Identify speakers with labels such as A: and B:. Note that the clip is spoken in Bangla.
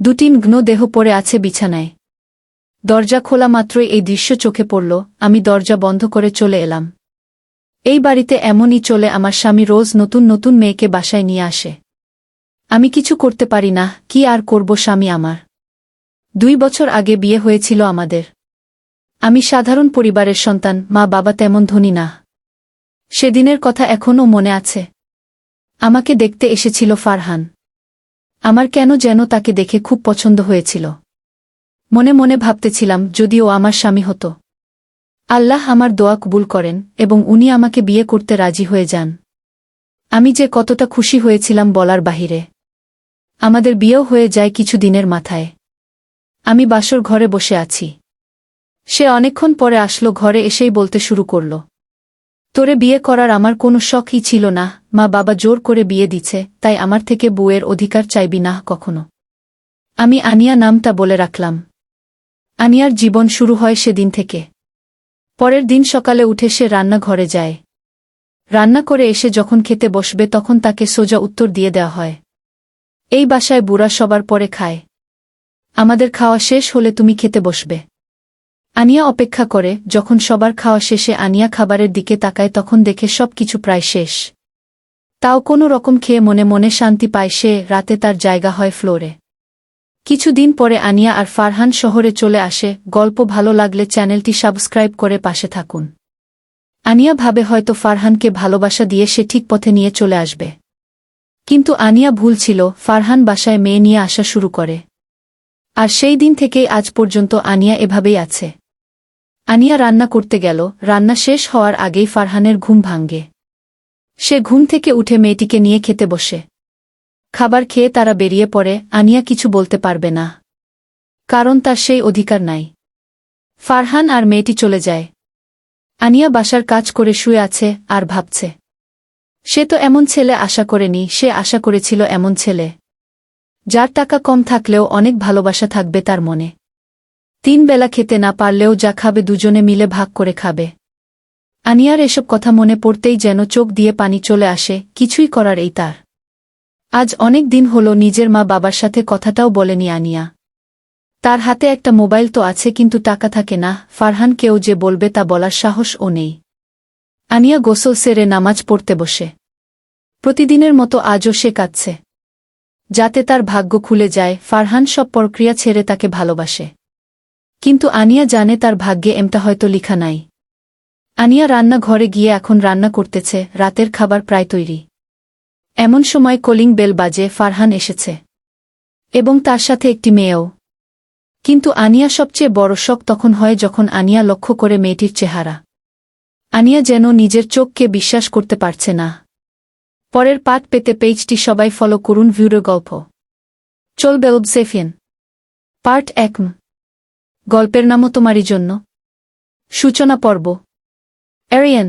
A: দুটি নগ্ন দেহ পড়ে আছে বিছানায়। দরজা খোলা মাত্রই এই দৃশ্য চোখে পড়ল। আমি দরজা বন্ধ করে চলে এলাম। এই বাড়িতে এমনই চলে, আমার স্বামী রোজ নতুন নতুন মেয়েকে বাসায় নিয়ে আসে। আমি কিছু করতে পারি না, কি আর করব। স্বামী আমার 2 বছর আগে বিয়ে হয়েছিল আমাদের। আমি সাধারণ পরিবারের সন্তান, মা বাবা তেমন ধনী না। সেদিনের কথা এখনও মনে আছে। আমাকে দেখতে এসেছিল ফারহান। আমার কেন যেন তাকে দেখে খুব পছন্দ হয়েছিল। মনে মনে ভাবতেছিলাম, যদি ও আমার স্বামী হতো। আল্লাহ আমার দোয়া কবুল করেন এবং উনি আমাকে বিয়ে করতে রাজি হয়ে যান। আমি যে কতটা খুশি হয়েছিলাম বলার বাহিরে। আমাদের বিয়েও হয়ে যায় কিছু দিনের মাথায়। আমি বাসর ঘরে বসে আছি। সে অনেকক্ষণ পরে আসলো। ঘরে এসেই বলতে শুরু করল, তোরে বিয়ে করার আমার কোনো শখই ছিল না। মা বাবা জোর করে বিয়ে দিচ্ছে, তাই আমার থেকে বউয়ের অধিকার চাইবি না কখনো। আমি আনিয়া নামটা বলে রাখলাম। আনিয়ার জীবন শুরু হয় সেদিন থেকে। পরের দিন সকালে উঠে সে রান্নাঘরে যায়। রান্না করে এসে যখন খেতে বসবে তখন তাকে সোজা উত্তর দিয়ে দেওয়া হয়, এই বাসায় বুড়া সবার পরে খায়। আমাদের খাওয়া শেষ হলে তুমি খেতে বসবে। আনিয়া অপেক্ষা করে। যখন সবার খাওয়া শেষে আনিয়া খাবারের দিকে তাকায় তখন দেখে সব কিছু প্রায় শেষ। তাও কোনো রকম খেয়ে মনে মনে শান্তি পায় সে। রাতে তার জায়গা হয় ফ্লোরে। কিছুদিন পরে আনিয়া আর ফারহান শহরে চলে আসে। গল্প ভালো লাগলে চ্যানেলটি সাবস্ক্রাইব করে পাশে থাকুন। আনিয়া ভাবে হয়তো ফারহানকে ভালোবাসা দিয়ে সে ঠিক পথে নিয়ে চলে আসবে। কিন্তু আনিয়া ভুল ছিল। ফারহান বাসায় মেয়ে নিয়ে আসা শুরু করে। আর সেই দিন থেকেই আজ পর্যন্ত আনিয়া এভাবেই আছে। আনিয়া রান্না করতে গেল। রান্না শেষ হওয়ার আগেই ফারহানের ঘুম ভাঙ্গে। সে ঘুম থেকে উঠে মেয়েটিকে নিয়ে খেতে বসে। খাবার খেয়ে তারা বেরিয়ে পড়ে। আনিয়া কিছু বলতে পারবে না, কারণ তার সেই অধিকার নাই। ফারহান আর মেয়েটি চলে যায়। আনিয়া বাসার কাজ করে শুয়ে আছে আর ভাবছে, সে তো এমন ছেলে আশা করেনি। সে আশা করেছিল এমন ছেলে যার টাকা কম থাকলেও অনেক ভালোবাসা থাকবে তার মনে। 3 বেলা খেতে না পারলেও যা খাবে দুজনে মিলে ভাগ করে খাবে। আনিয়ার এসব কথা মনে পড়তেই যেন চোখ দিয়ে পানি চলে আসে। কিছুই করার এই তার। আজ অনেক দিন হলো নিজের মা বাবার সাথে কথাটাও বলেনি আনিয়া। তার হাতে একটা মোবাইল তো আছে, কিন্তু টাকা থাকে না। ফারহানকেও যে বলবে তা বলার সাহস ও নেই। আনিয়া গোসল সেরে নামাজ পড়তে বসে। প্রতিদিনের মতো আজও সে কাঁদছে, যাতে তার ভাগ্য খুলে যায়। ফারহান সব প্রক্রিয়া ছেড়ে তাকে ভালোবাসে। কিন্তু আনিয়া জানে তার ভাগ্যে এমটা হয়তো লিখা নাই। আনিয়া রান্না ঘরে গিয়ে এখন রান্না করতেছে। রাতের খাবার প্রায় তৈরি। এমন সময় কলিং বেল বাজে। ফারহান এসেছে এবং তার সাথে একটি মেয়েও। কিন্তু আনিয়া সবচেয়ে বড় শক তখন হয় যখন আনিয়া লক্ষ্য করে মেয়েটির চেহারা। আনিয়া যেন নিজের চোখকে বিশ্বাস করতে পারছে না। পরের পার্ট পেতে পেজটি সবাই ফলো করুন। ভিউর গল্প চলবে অবসেফিয়ান পার্ট 1। গল্পের নামও তোমারই জন্য। সূচনা পর্ব। এরিয়ান।